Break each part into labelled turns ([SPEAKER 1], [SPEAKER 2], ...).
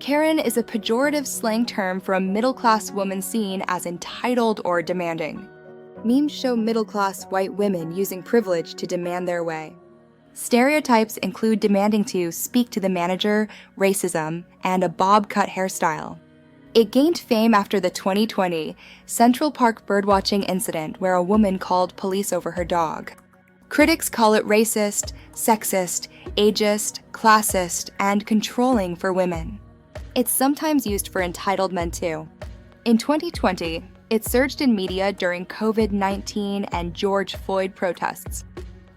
[SPEAKER 1] Karen is a pejorative slang term for a middle-class woman seen as entitled or demanding. Memes show middle-class white women using privilege to demand their way. Stereotypes include demanding to speak to the manager, racism, and a bob-cut hairstyle. It gained fame after the 2020 Central Park birdwatching incident where a woman called police over her dog. Critics call it racist, sexist, ageist, classist, and controlling for women. It's sometimes used for entitled men too. In 2020, it surged in media during COVID-19 and George Floyd protests.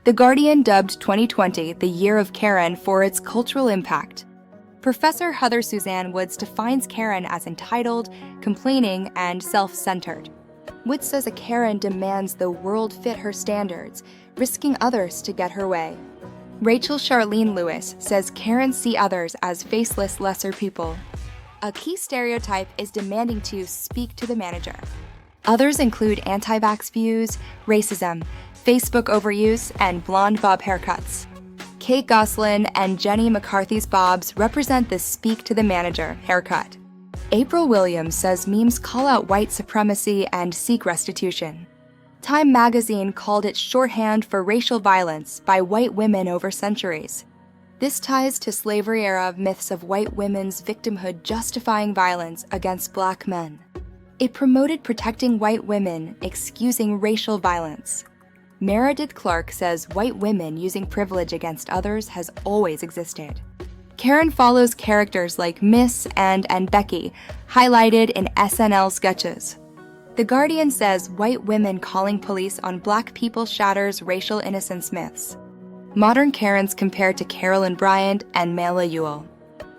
[SPEAKER 1] The Guardian dubbed 2020 the year of Karen for its cultural impact. Professor Heather Suzanne Woods defines Karen as entitled, complaining, and self-centered. Woods says a Karen demands the world fit her standards, risking others to get her way. Rachel Charlene Lewis says Karens see others as faceless lesser people. A key stereotype is demanding to speak to the manager. Others include anti-vax views, racism, Facebook overuse, and blonde bob haircuts. Kate Gosselin and Jenny McCarthy's bobs represent the speak to the manager haircut. April Williams says memes call out white supremacy and seek restitution. Time magazine called it shorthand for racial violence by white women over centuries. This ties to slavery-era myths of white women's victimhood justifying violence against black men. It promoted protecting white women, excusing racial violence. Meredith Clark says white women using privilege against others has always existed. Karen follows characters like Miss and Becky, highlighted in SNL sketches. The Guardian says white women calling police on black people shatters racial innocence myths. Modern Karens compared to Carolyn Bryant and Mela Ewell.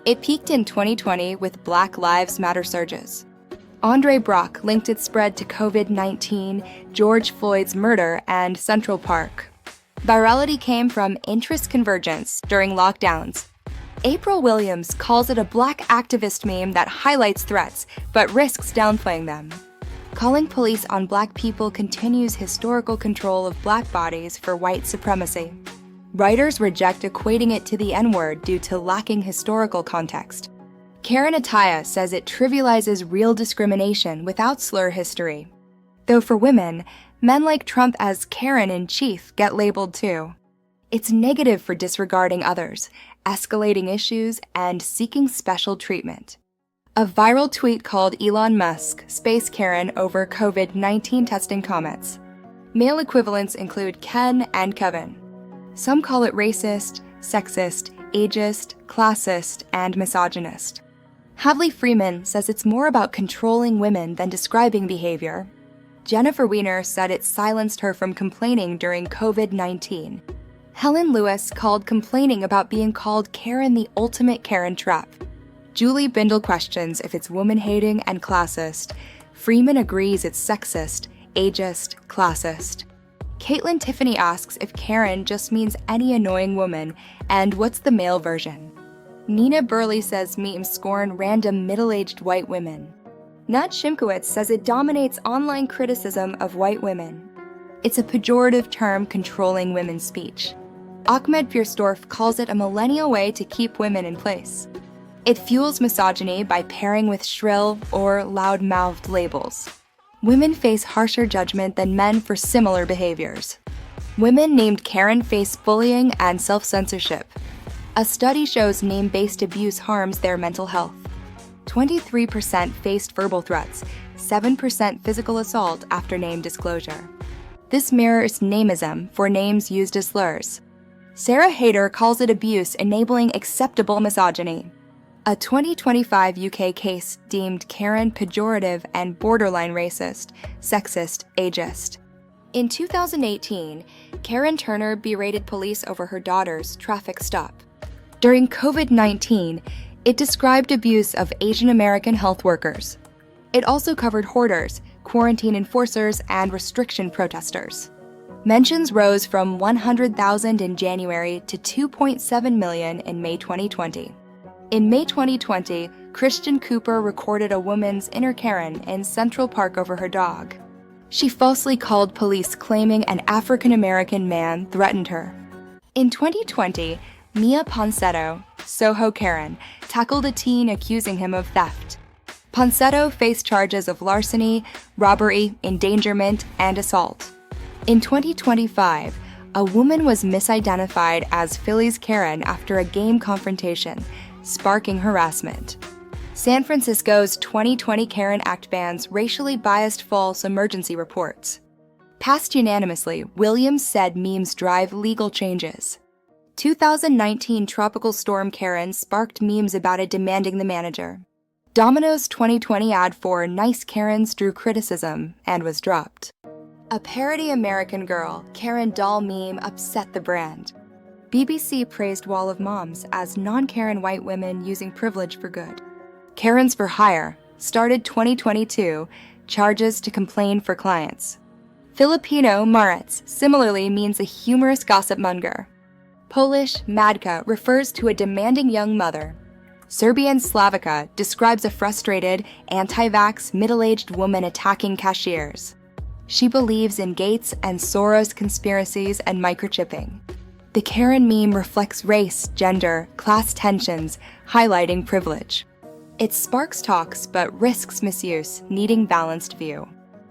[SPEAKER 1] It peaked in 2020 with Black Lives Matter surges. Andre Brock linked its spread to COVID-19, George Floyd's murder, and Central Park. Virality came from interest convergence during lockdowns. April Williams calls it a black activist meme that highlights threats but risks downplaying them. Calling police on black people continues historical control of black bodies for white supremacy. Writers reject equating it to the N-word due to lacking historical context. Karen Ataya says it trivializes real discrimination without slur history. Though for women, men like Trump as Karen-in-chief get labeled too. It's negative for disregarding others, escalating issues, and seeking special treatment. A viral tweet called Elon Musk Space Karen over COVID-19 testing comments. Male equivalents include Ken and Kevin. Some call it racist, sexist, ageist, classist, and misogynist. Hadley Freeman says it's more about controlling women than describing behavior. Jennifer Weiner said it silenced her from complaining during COVID-19. Helen Lewis called complaining about being called Karen the ultimate Karen trap. Julie Bindle questions if it's woman-hating and classist. Freeman agrees it's sexist, ageist, classist. Caitlin Tiffany asks if Karen just means any annoying woman, and what's the male version? Nina Burley says memes scorn random middle-aged white women. Nat Shimkowitz says it dominates online criticism of white women. It's a pejorative term controlling women's speech. Ahmed Fierstorff calls it a millennial way to keep women in place. It fuels misogyny by pairing with shrill or loud-mouthed labels. Women face harsher judgment than men for similar behaviors. Women named Karen face bullying and self-censorship. A study shows name-based abuse harms their mental health. 23% faced verbal threats, 7% physical assault after name disclosure. This mirrors nameism for names used as slurs. Sarah Hayter calls it abuse enabling acceptable misogyny. A 2025 UK case deemed Karen pejorative and borderline racist, sexist, ageist. In 2018, Karen Turner berated police over her daughter's traffic stop. During COVID-19, it described abuse of Asian American health workers. It also covered hoarders, quarantine enforcers, and restriction protesters. Mentions rose from 100,000 in January to 2.7 million in May 2020. In May 2020, Christian Cooper recorded a woman's inner Karen in Central Park over her dog. She falsely called police claiming an African-American man threatened her. In 2020, Mia Ponsetto, Soho Karen, tackled a teen accusing him of theft. Ponsetto faced charges of larceny, robbery, endangerment, and assault. In 2025, a woman was misidentified as Philly's Karen after a game confrontation, sparking harassment. San Francisco's 2020 Karen Act bans racially biased false emergency reports. Passed unanimously, Williams said memes drive legal changes. 2019 Tropical Storm Karen sparked memes about it demanding the manager. Domino's 2020 ad for Nice Karens drew criticism and was dropped. A parody American Girl, Karen doll meme upset the brand. BBC praised Wall of Moms as non-Karen white women using privilege for good. Karens for Hire started 2022, charges to complain for clients. Filipino Maretz similarly means a humorous gossip monger. Polish Madka refers to a demanding young mother. Serbian Slavica describes a frustrated, anti-vax, middle-aged woman attacking cashiers. She believes in Gates and Soros conspiracies and microchipping. The Karen meme reflects race, gender, class tensions, highlighting privilege. It sparks talks but risks misuse, needing balanced view.